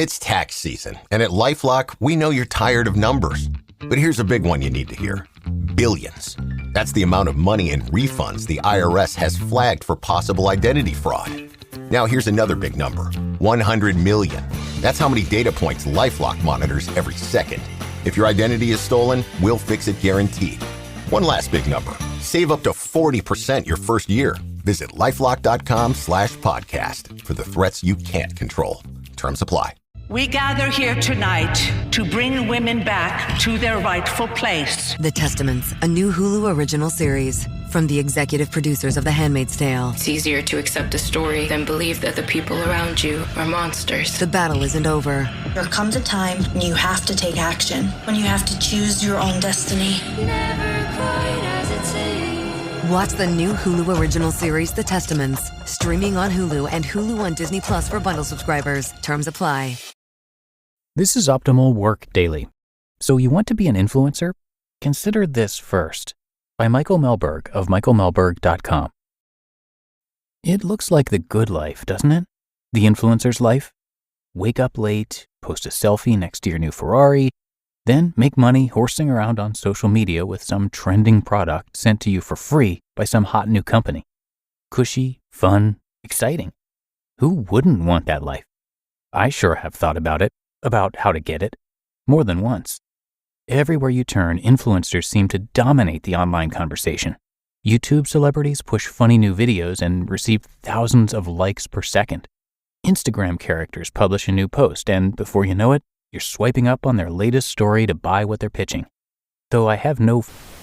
It's tax season, and at LifeLock, we know you're tired of numbers. But here's a big one you need to hear. Billions. That's the amount of money in refunds the IRS has flagged for possible identity fraud. Now here's another big number. 100 million. That's how many data points LifeLock monitors every second. If your identity is stolen, we'll fix it guaranteed. One last big number. Save up to 40% your first year. Visit lifelock.com/podcast for the threats you can't control. Terms apply. We gather here tonight to bring women back to their rightful place. The Testaments, a new Hulu original series from the executive producers of The Handmaid's Tale. It's easier to accept a story than believe that the people around you are monsters. The battle isn't over. There comes a time when you have to take action, when you have to choose your own destiny. Never quite as it seems. Watch the new Hulu original series, The Testaments, streaming on Hulu and Hulu on Disney Plus for bundle subscribers. Terms apply. This is Optimal Work Daily. So you want to be an influencer? Consider this first. By Michael Mehlberg of michaelmehlberg.com. It looks like the good life, doesn't it? The influencer's life. Wake up late, post a selfie next to your new Ferrari, then make money horsing around on social media with some trending product sent to you for free by some hot new company. Cushy, fun, exciting. Who wouldn't want that life? I sure have thought about it. About how to get it, more than once. Everywhere you turn, influencers seem to dominate the online conversation. YouTube celebrities push funny new videos and receive thousands of likes per second. Instagram characters publish a new post, and before you know it, you're swiping up on their latest story to buy what they're pitching. Though I have no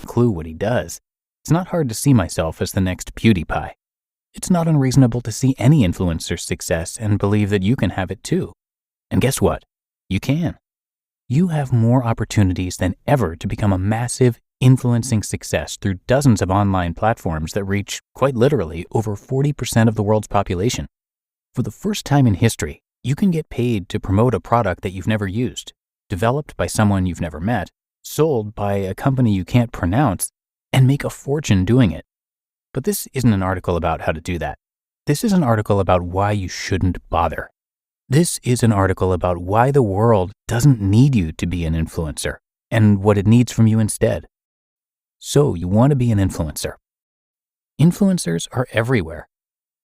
clue what he does, it's not hard to see myself as the next PewDiePie. It's not unreasonable to see any influencer's success and believe that you can have it too. And guess what? You can. You have more opportunities than ever to become a massive, influencing success through dozens of online platforms that reach, quite literally, over 40% of the world's population. For the first time in history, you can get paid to promote a product that you've never used, developed by someone you've never met, sold by a company you can't pronounce, and make a fortune doing it. But this isn't an article about how to do that. This is an article about why you shouldn't bother. This is an article about why the world doesn't need you to be an influencer and what it needs from you instead. So you want to be an influencer. Influencers are everywhere.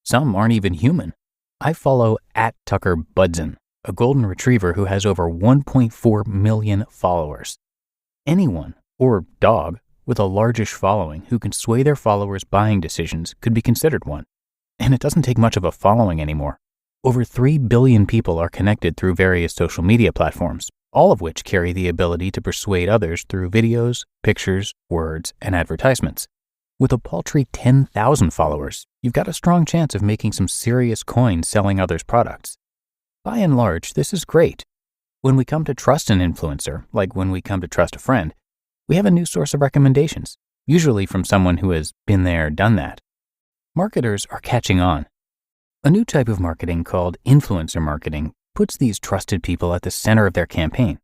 Some aren't even human. I follow @TuckerBudson, a golden retriever who has over 1.4 million followers. Anyone, or dog, with a largish following who can sway their followers' buying decisions could be considered one. And it doesn't take much of a following anymore. Over 3 billion people are connected through various social media platforms, all of which carry the ability to persuade others through videos, pictures, words, and advertisements. With a paltry 10,000 followers, you've got a strong chance of making some serious coin selling others' products. By and large, this is great. When we come to trust an influencer, like when we come to trust a friend, we have a new source of recommendations, usually from someone who has been there, done that. Marketers are catching on. A new type of marketing called influencer marketing puts these trusted people at the center of their campaign.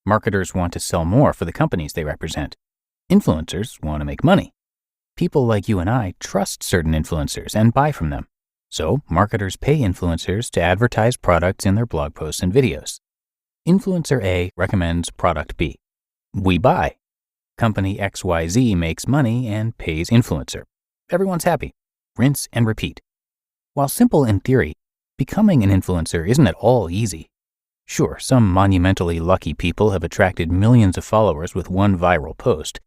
Marketers want to sell more for the companies they represent. Influencers want to make money. People like you and I trust certain influencers and buy from them. So marketers pay influencers to advertise products in their blog posts and videos. Influencer A recommends product B. We buy. Company XYZ makes money and pays influencer. Everyone's happy. Rinse and repeat. While simple in theory, becoming an influencer isn't at all easy. Sure, some monumentally lucky people have attracted millions of followers with one viral post,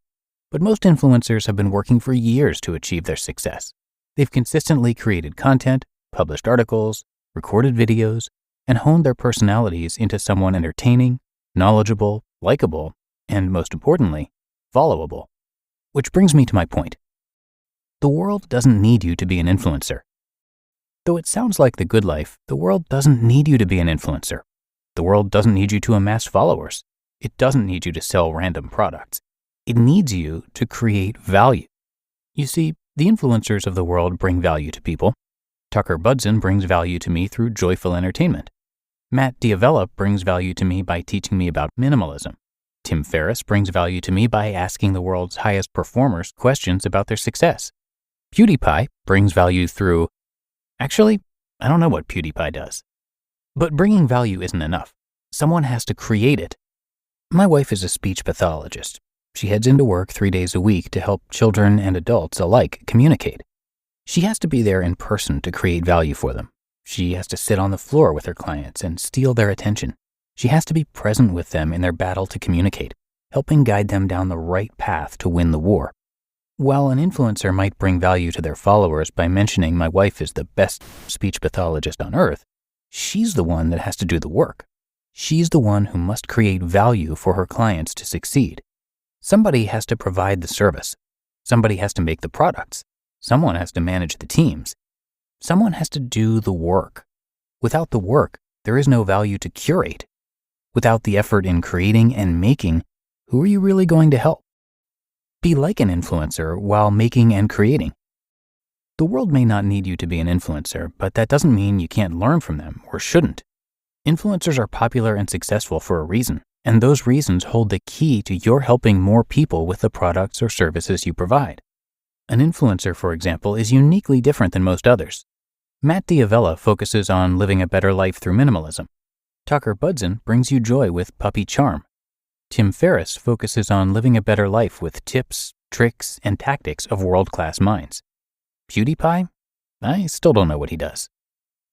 but most influencers have been working for years to achieve their success. They've consistently created content, published articles, recorded videos, and honed their personalities into someone entertaining, knowledgeable, likable, and most importantly, followable. Which brings me to my point. The world doesn't need you to be an influencer. Though it sounds like the good life, the world doesn't need you to be an influencer. The world doesn't need you to amass followers. It doesn't need you to sell random products. It needs you to create value. You see, the influencers of the world bring value to people. Tucker Budson brings value to me through joyful entertainment. Matt Diavella brings value to me by teaching me about minimalism. Tim Ferriss brings value to me by asking the world's highest performers questions about their success. PewDiePie brings value through... Actually, I don't know what PewDiePie does. But bringing value isn't enough. Someone has to create it. My wife is a speech pathologist. She heads into work 3 days a week to help children and adults alike communicate. She has to be there in person to create value for them. She has to sit on the floor with her clients and steal their attention. She has to be present with them in their battle to communicate, helping guide them down the right path to win the war. While an influencer might bring value to their followers by mentioning my wife is the best speech pathologist on earth, she's the one that has to do the work. She's the one who must create value for her clients to succeed. Somebody has to provide the service. Somebody has to make the products. Someone has to manage the teams. Someone has to do the work. Without the work, there is no value to curate. Without the effort in creating and making, who are you really going to help? Be like an influencer while making and creating. The world may not need you to be an influencer, but that doesn't mean you can't learn from them or shouldn't. Influencers are popular and successful for a reason, and those reasons hold the key to your helping more people with the products or services you provide. An influencer, for example, is uniquely different than most others. Matt D'Avella focuses on living a better life through minimalism. Tucker Budson brings you joy with puppy charm. Tim Ferriss focuses on living a better life with tips, tricks, and tactics of world-class minds. PewDiePie? I still don't know what he does.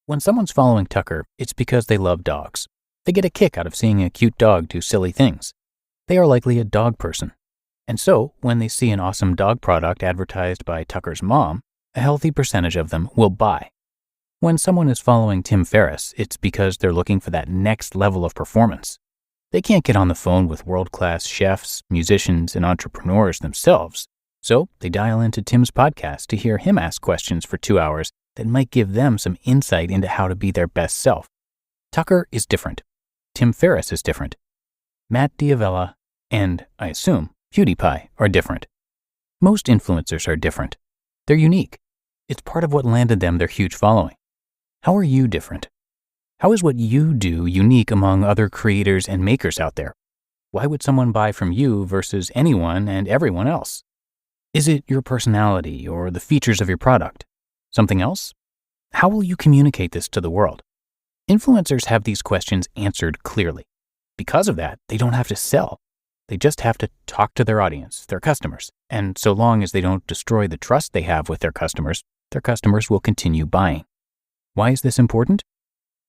When someone's following Tucker, it's because they love dogs. They get a kick out of seeing a cute dog do silly things. They are likely a dog person. And so, when they see an awesome dog product advertised by Tucker's mom, a healthy percentage of them will buy. When someone is following Tim Ferriss, it's because they're looking for that next level of performance. They can't get on the phone with world-class chefs, musicians, and entrepreneurs themselves, so they dial into Tim's podcast to hear him ask questions for 2 hours that might give them some insight into how to be their best self. Tucker is different. Tim Ferriss is different. Matt D'Avella and, I assume, PewDiePie are different. Most influencers are different. They're unique. It's part of what landed them their huge following. How are you different? How is what you do unique among other creators and makers out there? Why would someone buy from you versus anyone and everyone else? Is it your personality or the features of your product? Something else? How will you communicate this to the world? Influencers have these questions answered clearly. Because of that, they don't have to sell. They just have to talk to their audience, their customers. And so long as they don't destroy the trust they have with their customers will continue buying. Why is this important?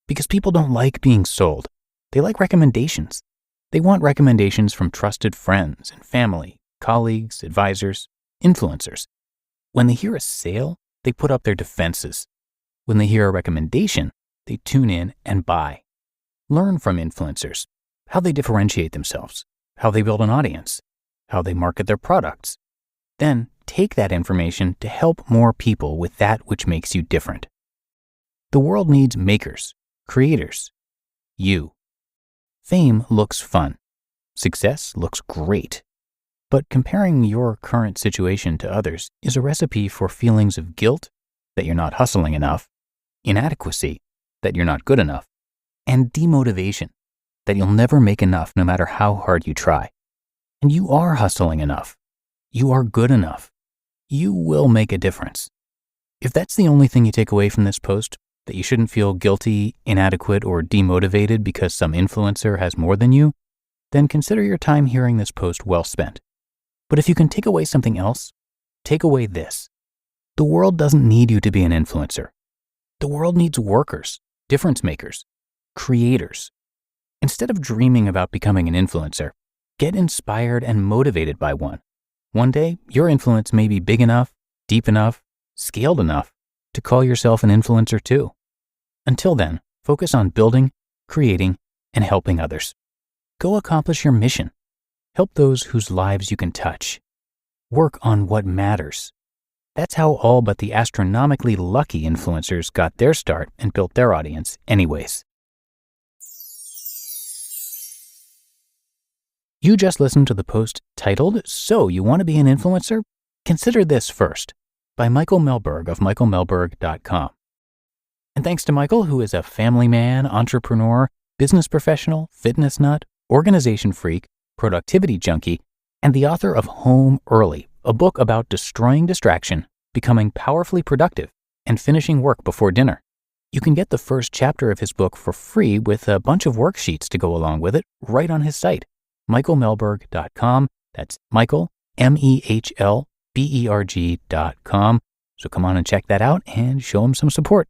Because people don't like being sold. They like recommendations. They want recommendations from trusted friends and family, colleagues, advisors, influencers. When they hear a sale, they put up their defenses. When they hear a recommendation, they tune in and buy. Learn from influencers, how they differentiate themselves, how they build an audience, how they market their products. Then take that information to help more people with that which makes you different. The world needs makers, creators, you. Fame looks fun. Success looks great. But comparing your current situation to others is a recipe for feelings of guilt, that you're not hustling enough, inadequacy, that you're not good enough, and demotivation, that you'll never make enough no matter how hard you try. And you are hustling enough. You are good enough. You will make a difference. If that's the only thing you take away from this post, that you shouldn't feel guilty, inadequate, or demotivated because some influencer has more than you, then consider your time hearing this post well spent. But if you can take away something else, take away this. The world doesn't need you to be an influencer. The world needs workers, difference makers, creators. Instead of dreaming about becoming an influencer, get inspired and motivated by one. One day, your influence may be big enough, deep enough, scaled enough to call yourself an influencer too. Until then, focus on building, creating, and helping others. Go accomplish your mission. Help those whose lives you can touch. Work on what matters. That's how all but the astronomically lucky influencers got their start and built their audience anyways. You just listened to the post titled, "So You Want to Be an Influencer? Consider This First," by Michael Mehlberg of michaelmehlberg.com. And thanks to Michael, who is a family man, entrepreneur, business professional, fitness nut, organization freak, productivity junkie, and the author of Home Early, a book about destroying distraction, becoming powerfully productive, and finishing work before dinner. You can get the first chapter of his book for free with a bunch of worksheets to go along with it right on his site, michaelmehlberg.com. That's Michael, MEHLBERG.com. So come on and check that out and show him some support.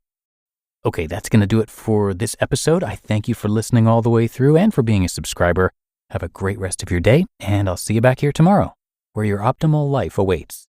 Okay, that's going to do it for this episode. I thank you for listening all the way through and for being a subscriber. Have a great rest of your day, and I'll see you back here tomorrow, where your optimal life awaits.